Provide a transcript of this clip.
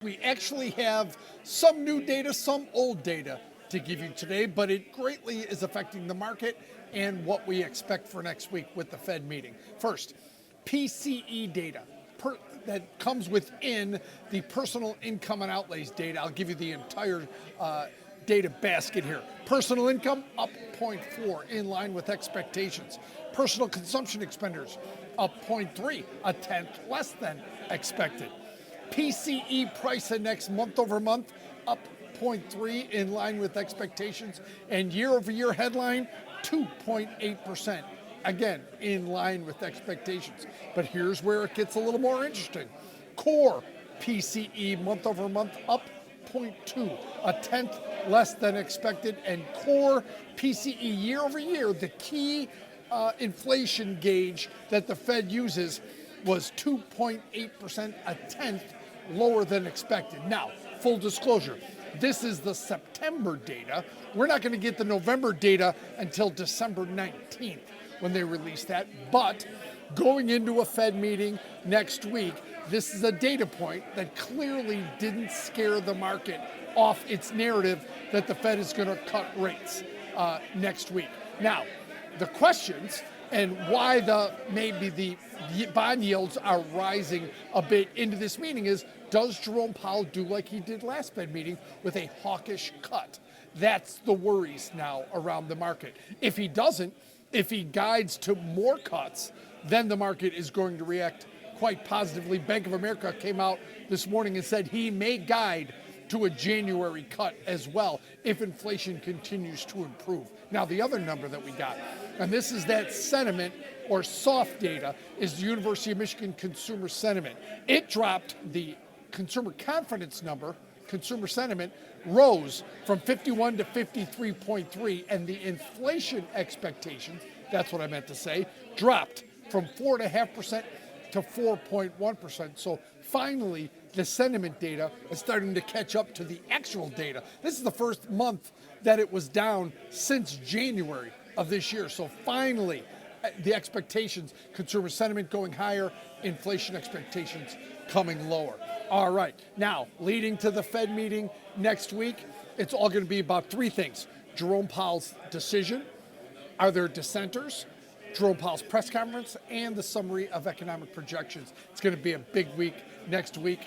We actually have some new data, some old data to give you today, but it greatly is affecting the market and what we expect for next week with the Fed meeting. First, PCE data that comes within the personal income and outlays data. I'll give you the entire data basket here. Personal income up 0.4, in line with expectations. Personal consumption expenditures up 0.3, a tenth less than expected. PCE price index month over month up 0.3, in line with expectations, and year over year headline 2.8%, again in line with expectations. But here's where it gets a little more interesting. Core PCE month over month up 0.2, a tenth less than expected, and core PCE year over year, the key inflation gauge that the Fed uses, was 2.8%, a tenth lower than expected. Now, full disclosure, this is the September data. We're not going to get the November data until December 19th when they release that. But going into a Fed meeting next week, this is a data point that clearly didn't scare the market off its narrative that the Fed is going to cut rates next week. Now, the questions and why maybe the bond yields are rising a bit into this meeting is, does Jerome Powell do like he did last Fed meeting with a hawkish cut? That's the worries now around the market. If he doesn't, if he guides to more cuts, then the market is going to react quite positively. Bank of America came out this morning and said he may guide to a January cut as well if inflation continues to improve. Now, the other number that we got, and this is that sentiment or soft data, is the University of Michigan consumer sentiment. It dropped. The consumer confidence number, consumer sentiment, rose from 51 to 53.3, and the inflation expectations, that's what I meant to say, dropped from 4.5% to 4.1%. So finally, the sentiment data is starting to catch up to the actual data. This is the first month that it was down since January of this year. So finally, the expectations, consumer sentiment going higher, inflation expectations coming lower. All right, now leading to the Fed meeting next week, it's all going to be about three things. Jerome Powell's decision, are there dissenters, Jerome Powell's press conference, and the summary of economic projections. It's going to be a big week next week.